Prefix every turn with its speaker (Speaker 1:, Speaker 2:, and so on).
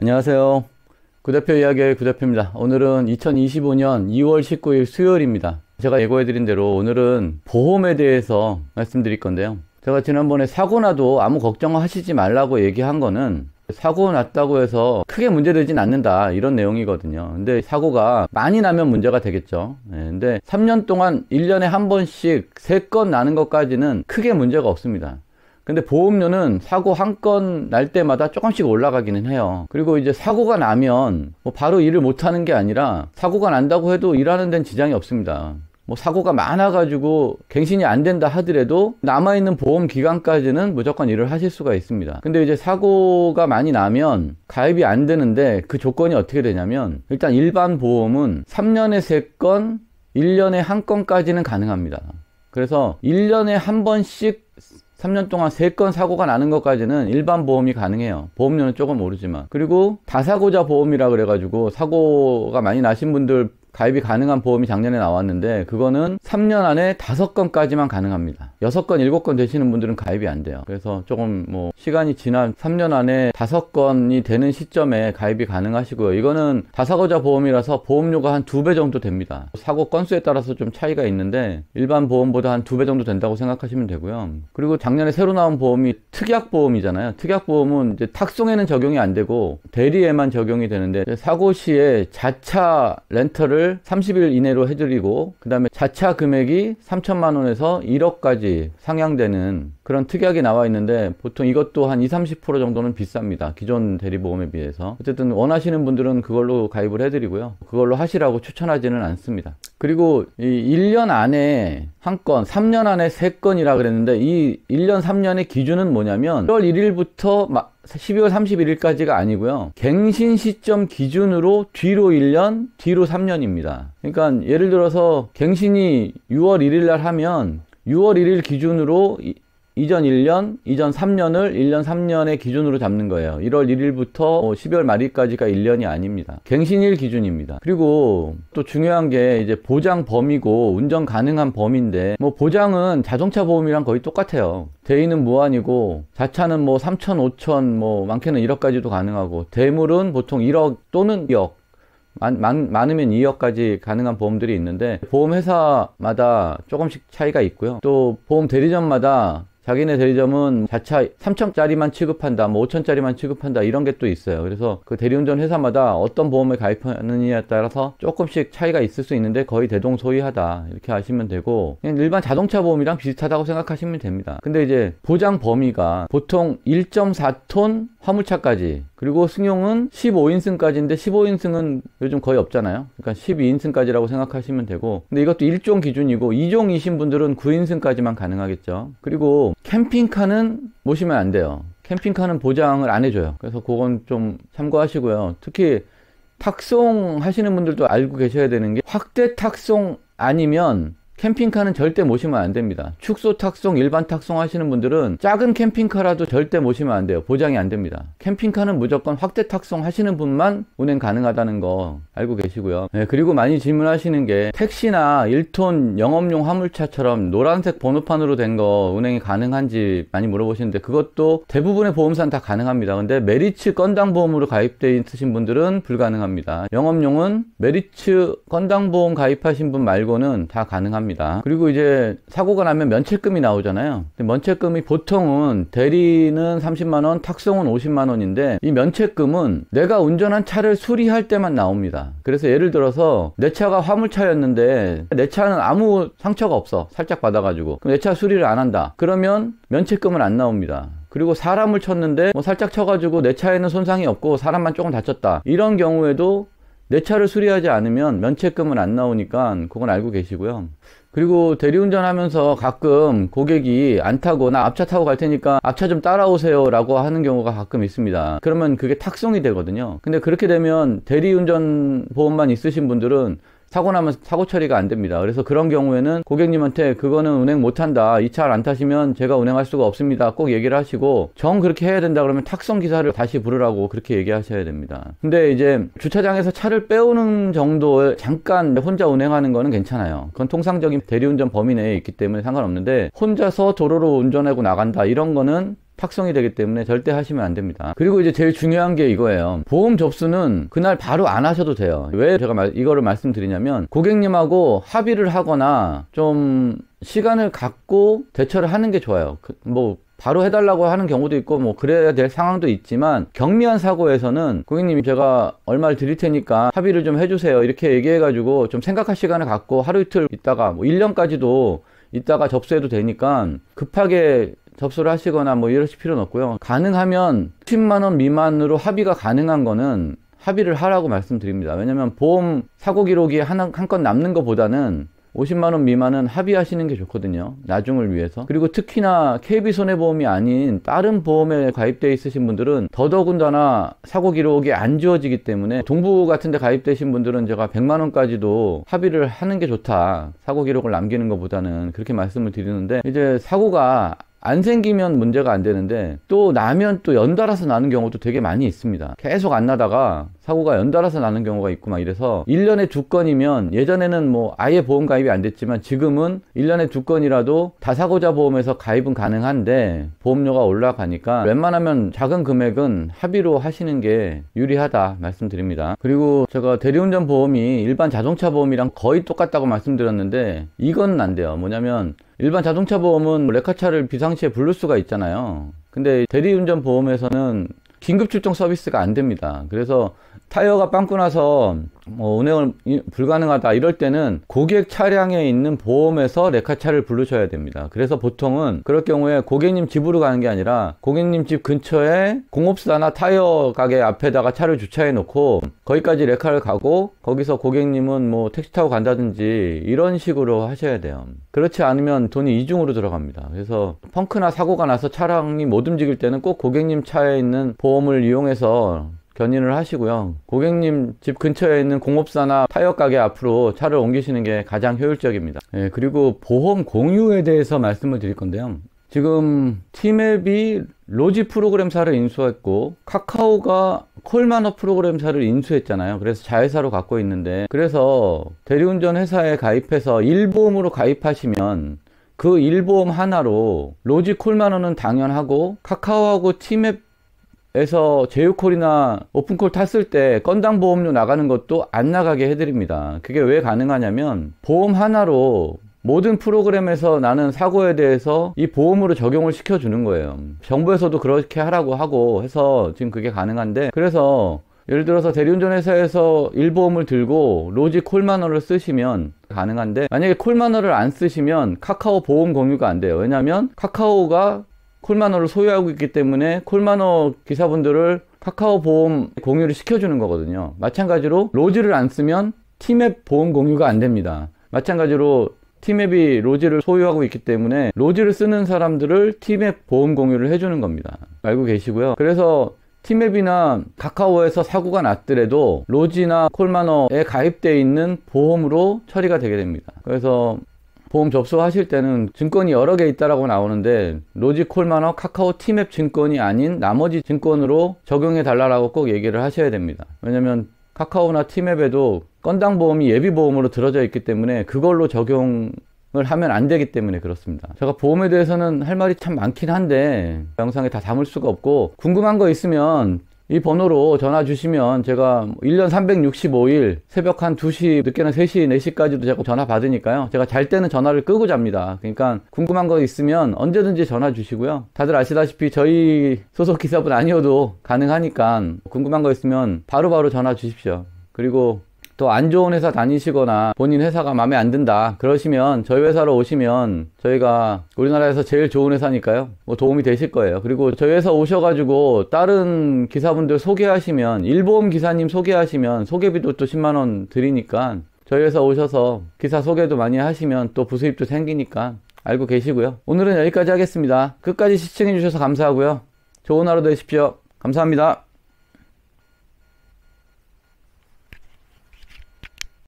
Speaker 1: 안녕하세요. 구대표 이야기의 구대표입니다. 오늘은 2025년 2월 19일 수요일입니다. 제가 예고해드린 대로 오늘은 보험에 대해서 말씀드릴 건데요. 제가 지난번에 사고 나도 아무 걱정하시지 말라고 얘기한 거는 사고 났다고 해서 크게 문제되진 않는다 이런 내용이거든요. 근데 사고가 많이 나면 문제가 되겠죠. 근데 3년 동안 1년에 한 번씩 3건 나는 것까지는 크게 문제가 없습니다. 근데 보험료는 사고 한 건 날 때마다 조금씩 올라가기는 해요. 그리고 이제 사고가 나면 뭐 바로 일을 못하는 게 아니라 사고가 난다고 해도 일하는 데는 지장이 없습니다. 뭐 사고가 많아가지고 갱신이 안 된다 하더라도 남아있는 보험 기간까지는 무조건 일을 하실 수가 있습니다. 근데 이제 사고가 많이 나면 가입이 안 되는데 그 조건이 어떻게 되냐면 일단 일반 보험은 3년에 3건, 1년에 한 건까지는 가능합니다. 그래서 1년에 한 번씩 3년 동안 3건 사고가 나는 것까지는 일반 보험이 가능해요. 보험료는 조금 오르지만. 그리고 다사고자 보험이라 그래가지고 사고가 많이 나신 분들 가입이 가능한 보험이 작년에 나왔는데 그거는 3년 안에 5건까지만 가능합니다. 6건, 7건 되시는 분들은 가입이 안 돼요. 그래서 조금 뭐 시간이 지난 3년 안에 5건이 되는 시점에 가입이 가능하시고요. 이거는 다사고자 보험이라서 보험료가 한 2배 정도 됩니다. 사고 건수에 따라서 좀 차이가 있는데 일반 보험보다 한 2배 정도 된다고 생각하시면 되고요. 그리고 작년에 새로 나온 보험이 특약보험이잖아요. 특약보험은 이제 탁송에는 적용이 안 되고 대리에만 적용이 되는데 사고 시에 자차 렌터를 30일 이내로 해드리고 그 다음에 자차 금액이 3천만 원에서 1억까지 상향되는 그런 특약이 나와 있는데 보통 이것도 한 20-30% 정도는 비쌉니다. 기존 대리보험에 비해서. 어쨌든 원하시는 분들은 그걸로 가입을 해드리고요. 그걸로 하시라고 추천하지는 않습니다. 그리고 이 1년 안에 한 건, 3년 안에 3건이라 그랬는데 이 1년, 3년의 기준은 뭐냐면 1월 1일부터 12월 31일까지가 아니고요. 갱신 시점 기준으로 뒤로 1년, 뒤로 3년입니다. 그러니까 예를 들어서 갱신이 6월 1일 날 하면 6월 1일 기준으로 이전 1년, 이전 3년을 1년 3년의 기준으로 잡는 거예요. 1월 1일부터 12월 말일까지가 1년이 아닙니다. 갱신일 기준입니다. 그리고 또 중요한 게 이제 보장 범위고 운전 가능한 범위인데 뭐 보장은 자동차 보험이랑 거의 똑같아요. 대리는 무한이고 자차는 뭐 3천, 5천, 뭐 많게는 1억까지도 가능하고 대물은 보통 1억 또는 2억 많으면 2억까지 가능한 보험들이 있는데 보험회사마다 조금씩 차이가 있고요. 또 보험 대리점마다 자기네 대리점은 자차 3천짜리만 취급한다, 뭐 5천짜리만 취급한다 이런 게 또 있어요. 그래서 그 대리운전 회사마다 어떤 보험에 가입하느냐에 따라서 조금씩 차이가 있을 수 있는데 거의 대동소이하다 이렇게 아시면 되고 그냥 일반 자동차 보험이랑 비슷하다고 생각하시면 됩니다. 근데 이제 보장 범위가 보통 1.4톤 화물차까지 그리고 승용은 15인승까지인데 15인승은 요즘 거의 없잖아요. 그러니까 12인승까지라고 생각하시면 되고 근데 이것도 1종 기준이고 2종이신 분들은 9인승까지만 가능하겠죠. 그리고 캠핑카는 모시면 안 돼요. 캠핑카는 보장을 안 해줘요. 그래서 그건 좀 참고하시고요. 특히 탁송 하시는 분들도 알고 계셔야 되는 게 확대 탁송 아니면 캠핑카는 절대 모시면 안 됩니다. 축소 탁송, 일반 탁송 하시는 분들은 작은 캠핑카라도 절대 모시면 안 돼요. 보장이 안 됩니다. 캠핑카는 무조건 확대 탁송 하시는 분만 운행 가능하다는 거 알고 계시고요. 네, 그리고 많이 질문하시는 게 택시나 1톤 영업용 화물차처럼 노란색 번호판으로 된 거 운행이 가능한지 많이 물어보시는데 그것도 대부분의 보험사는 다 가능합니다. 근데 메리츠 건당 보험으로 가입되어 있으신 분들은 불가능합니다. 영업용은 메리츠 건당 보험 가입하신 분 말고는 다 가능합니다. 그리고 이제 사고가 나면 면책금이 나오잖아요. 면책금이 보통은 대리는 30만원, 탁송은 50만원인데 이 면책금은 내가 운전한 차를 수리할 때만 나옵니다. 그래서 예를 들어서 내 차가 화물차였는데 내 차는 아무 상처가 없어. 살짝 받아가지고. 그럼 내 차 수리를 안 한다. 그러면 면책금은 안 나옵니다. 그리고 사람을 쳤는데 뭐 살짝 쳐가지고 내 차에는 손상이 없고 사람만 조금 다쳤다. 이런 경우에도 내 차를 수리하지 않으면 면책금은 안 나오니까 그건 알고 계시고요. 그리고 대리운전 하면서 가끔 고객이 안 타고 나 앞차 타고 갈 테니까 앞차 좀 따라오세요 라고 하는 경우가 가끔 있습니다. 그러면 그게 탁송이 되거든요. 근데 그렇게 되면 대리운전 보험만 있으신 분들은 사고 나면 사고 처리가 안 됩니다. 그래서 그런 경우에는 고객님한테 그거는 운행 못한다. 이 차를 안 타시면 제가 운행할 수가 없습니다. 꼭 얘기를 하시고 정 그렇게 해야 된다 그러면 탁송 기사를 다시 부르라고 그렇게 얘기하셔야 됩니다. 근데 이제 주차장에서 차를 빼오는 정도에 잠깐 혼자 운행하는 거는 괜찮아요. 그건 통상적인 대리운전 범위 내에 있기 때문에 상관없는데 혼자서 도로로 운전하고 나간다 이런 거는 탁송이 되기 때문에 절대 하시면 안 됩니다. 그리고 이제 제일 중요한 게 이거예요. 보험 접수는 그날 바로 안 하셔도 돼요. 왜 제가 이거를 말씀드리냐면, 고객님하고 합의를 하거나 좀 시간을 갖고 대처를 하는 게 좋아요. 뭐 바로 해달라고 하는 경우도 있고 뭐 그래야 될 상황도 있지만, 경미한 사고에서는 고객님이 제가 얼마를 드릴 테니까 합의를 좀 해주세요 이렇게 얘기해가지고 좀 생각할 시간을 갖고 하루 이틀 있다가 뭐 1년까지도 있다가 접수해도 되니까 급하게 접수를 하시거나 뭐 이러실 필요는 없고요. 가능하면 10만원 미만으로 합의가 가능한 거는 합의를 하라고 말씀드립니다. 왜냐면 보험 사고 기록이 한 건 남는 것보다는 50만원 미만은 합의하시는 게 좋거든요. 나중을 위해서. 그리고 특히나 KB손해보험이 아닌 다른 보험에 가입되어 있으신 분들은 더더군다나 사고 기록이 안 지워지기 때문에, 동부 같은 데 가입되신 분들은 제가 100만원까지도 합의를 하는 게 좋다, 사고 기록을 남기는 것보다는, 그렇게 말씀을 드리는데, 이제 사고가 안 생기면 문제가 안 되는데 또 나면 또 연달아서 나는 경우도 되게 많이 있습니다. 계속 안 나다가 사고가 연달아서 나는 경우가 있고 막 이래서 1년에 2건이면, 예전에는 뭐 아예 보험 가입이 안 됐지만 지금은 1년에 2건이라도 다사고자 보험에서 가입은 가능한데 보험료가 올라가니까 웬만하면 작은 금액은 합의로 하시는 게 유리하다 말씀드립니다. 그리고 제가 대리운전 보험이 일반 자동차 보험이랑 거의 똑같다고 말씀드렸는데 이건 안 돼요. 뭐냐면, 일반 자동차 보험은 레카차를 비상시에 부를 수가 있잖아요. 근데 대리운전 보험에서는 긴급 출동 서비스가 안 됩니다. 그래서 타이어가 빵꾸 나서 뭐 운행을 불가능하다 이럴 때는 고객 차량에 있는 보험에서 레카차를 부르셔야 됩니다. 그래서 보통은 그럴 경우에 고객님 집으로 가는 게 아니라 고객님 집 근처에 공업사나 타이어 가게 앞에다가 차를 주차해 놓고 거기까지 레카를 가고, 거기서 고객님은 뭐 택시 타고 간다든지 이런 식으로 하셔야 돼요. 그렇지 않으면 돈이 이중으로 들어갑니다. 그래서 펑크나 사고가 나서 차량이 못 움직일 때는 꼭 고객님 차에 있는 보험을 이용해서 견인을 하시고요. 고객님 집 근처에 있는 공업사나 타이어 가게 앞으로 차를 옮기시는 게 가장 효율적입니다. 그리고 보험 공유에 대해서 말씀을 드릴 건데요. 지금 티맵이 로지 프로그램사를 인수했고 카카오가 콜마너 프로그램사를 인수했잖아요. 그래서 자회사로 갖고 있는데, 그래서 대리운전 회사에 가입해서 1보험으로 가입하시면 그 1보험 하나로 로지 콜마너는 당연하고, 카카오하고 티맵 에서 제휴콜이나 오픈콜 탔을 때 건당 보험료 나가는 것도 안 나가게 해드립니다. 그게 왜 가능하냐면, 보험 하나로 모든 프로그램에서 나는 사고에 대해서 이 보험으로 적용을 시켜주는 거예요. 정부에서도 그렇게 하라고 하고 해서 지금 그게 가능한데, 그래서 예를 들어서 대리운전 회사에서 1보험을 들고 로지 콜마너를 쓰시면 가능한데, 만약에 콜마너를 안 쓰시면 카카오 보험 공유가 안 돼요. 왜냐면 카카오가 콜마너를 소유하고 있기 때문에 콜마너 기사분들을 카카오 보험 공유를 시켜주는 거거든요. 마찬가지로 로지를 안 쓰면 티맵 보험 공유가 안 됩니다. 마찬가지로 티맵이 로지를 소유하고 있기 때문에 로지를 쓰는 사람들을 티맵 보험 공유를 해주는 겁니다. 알고 계시고요. 그래서 티맵이나 카카오에서 사고가 났더라도 로지나 콜마너에 가입되어 있는 보험으로 처리가 되게 됩니다. 그래서 보험 접수하실 때는 증권이 여러 개 있다라고 나오는데, 로지 콜마너 카카오 티맵 증권이 아닌 나머지 증권으로 적용해 달라고 꼭 얘기를 하셔야 됩니다. 왜냐면 카카오나 티맵에도 건당 보험이 예비 보험으로 들어져 있기 때문에 그걸로 적용을 하면 안 되기 때문에 그렇습니다. 제가 보험에 대해서는 할 말이 참 많긴 한데 영상에 다 담을 수가 없고, 궁금한 거 있으면 이 번호로 전화 주시면 제가 1년 365일 새벽 한 2시, 늦게는 3시, 4시까지도 제가 전화 받으니까요. 제가 잘 때는 전화를 끄고 잡니다. 그러니까 궁금한 거 있으면 언제든지 전화 주시고요. 다들 아시다시피 저희 소속 기사분 아니어도 가능하니까 궁금한 거 있으면 바로바로 전화 주십시오. 그리고 또 안 좋은 회사 다니시거나 본인 회사가 마음에 안 든다 그러시면 저희 회사로 오시면 저희가 우리나라에서 제일 좋은 회사니까요, 뭐 도움이 되실 거예요. 그리고 저희 회사 오셔가지고 다른 기사분들 소개하시면, 1보험 기사님 소개하시면 소개비도 또 10만원 드리니까 저희 회사 오셔서 기사 소개도 많이 하시면 또 부수입도 생기니까 알고 계시고요. 오늘은 여기까지 하겠습니다. 끝까지 시청해 주셔서 감사하고요. 좋은 하루 되십시오. 감사합니다.